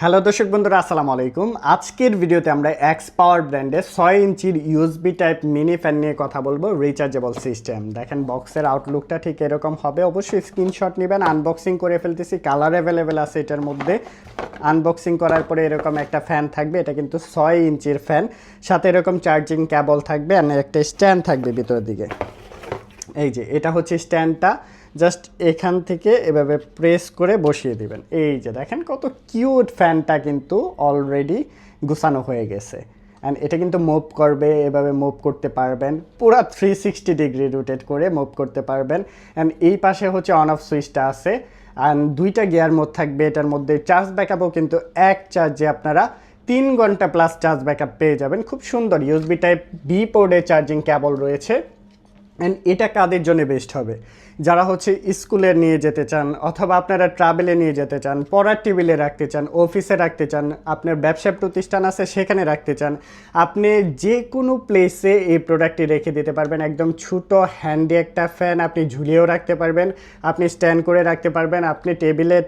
Hello দর্শক বন্ধুরা, আসসালামু আলাইকুম। আজকের ভিডিওতে আমরা এক্স পাওয়ার ব্র্যান্ডের 6 ইঞ্চির ইউএসবি টাইপ মিনি ফ্যান নিয়ে কথা বলবো, রিচার্জেবল সিস্টেম। দেখেন বক্সের আউটলুকটা ঠিক এরকম হবে। অবশ্যই স্ক্রিনশট নেবেন। আনবক্সিং করে ফেলতেছি, কালার অ্যাভেলেবেল আছে এটার মধ্যে। আনবক্সিং করার পরে এরকম একটা ফ্যান থাকবে, এটা কিন্তু 6 ইঞ্চির ফ্যান। সাথে এরকম চার্জিং কেবল থাকবে আর একটা স্ট্যান্ড থাকবে ভিতরের দিকে। এই যে এটা হচ্ছে স্ট্যান্ডটা, জাস্ট এখান থেকে এভাবে প্রেস করে বসিয়ে দিবেন। এই যে দেখেন কত কিউট, ফ্যানটা কিন্তু অলরেডি গুছানো হয়ে গেছে। অ্যান্ড এটা কিন্তু মুভ করবে, এভাবে মুভ করতে পারবেন, পুরা 360 ডিগ্রি রোটেট করে মুভ করতে পারবেন। অ্যান্ড এই পাশে হচ্ছে অন অফ সুইচটা আছে। অ্যান্ড দুইটা গিয়ার মোড থাকবে এটার মধ্যে। চার্জ ব্যাকআপও কিন্তু এক চার্জে আপনারা 3 ঘন্টা প্লাস চার্জ ব্যাকআপ পেয়ে যাবেন। খুব সুন্দর ইউএসবি টাইপ বি পোর্টে চার্জিং কেবল রয়েছে। অ্যান্ড এটা কাদের জন্য বেস্ট হবে? যারা হচ্ছে স্কুলে নিয়ে যেতে চান, অথবা আপনারা ট্রাভেলে নিয়ে যেতে চান, পড়ার টেবিলে রাখতে চান, অফিসে রাখতে চান, আপনার ব্যবসা প্রতিষ্ঠান আছে সেখানে রাখতে চান, আপনি যে কোনো প্লেসে এই প্রোডাক্টটি রেখে দিতে পারবেন। একদম ছোটো হ্যান্ডি একটা ফ্যান, আপনি ঝুলিয়েও রাখতে পারবেন, আপনি স্ট্যান্ড করে রাখতে পারবেন, আপনি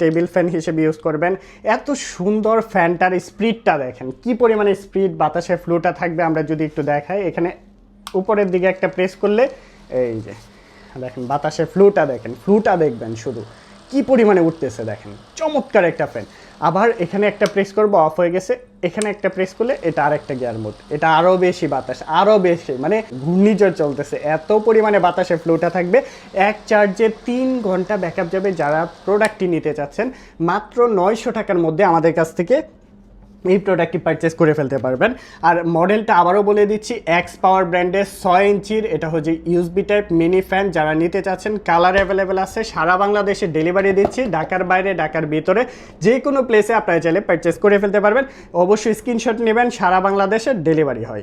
টেবিল ফ্যান হিসেবে ইউজ করবেন। এত সুন্দর ফ্যানটার স্পিডটা দেখেন, কি পরিমাণে স্পিড, বাতাসের ফ্লোটা থাকবে। আমরা যদি একটু দেখাই, এখানে উপরের দিকে একটা প্রেস করলে এই যে দেখেন বাতাসের ফ্লুটা দেখেন, ফ্লুটা দেখবেন শুধু কি পরিমাণে উঠতেছে। দেখেন চমৎকার একটা ফ্যান। আবার এখানে একটা প্রেস করবো, অফ হয়ে গেছে। এখানে একটা প্রেস করলে এটা আরেকটা গিয়ার মোড, এটা আরও বেশি বাতাস, আরও বেশি, মানে ঘূর্ণিঝড় চলতেছে, এত পরিমাণে বাতাসের ফ্লুটা থাকবে। এক চার্জে 3 ঘন্টা ব্যাকআপ যাবে। যারা প্রোডাক্টটি নিতে চাচ্ছেন মাত্র 900 টাকার মধ্যে আমাদের কাছ থেকে এই প্রোডাক্টটি পারচেস করে ফেলতে পারবেন। আর মডেলটা আবারও বলে দিচ্ছি, এক্স পাওয়ার ব্র্যান্ডের 6 ইঞ্চির এটা হচ্ছে ইউএসবি টাইপ মিনি ফ্যান। যারা নিতে চাচ্ছেন কালার অ্যাভেলেবেল আছে, সারা বাংলাদেশে ডেলিভারি দিচ্ছি, ঢাকার বাইরে ঢাকার ভিতরে যে কোনো প্লেসে আপনারা চাইলে পারচেস করে ফেলতে পারবেন। অবশ্যই স্ক্রিনশট নেবেন, সারা বাংলাদেশে ডেলিভারি হয়।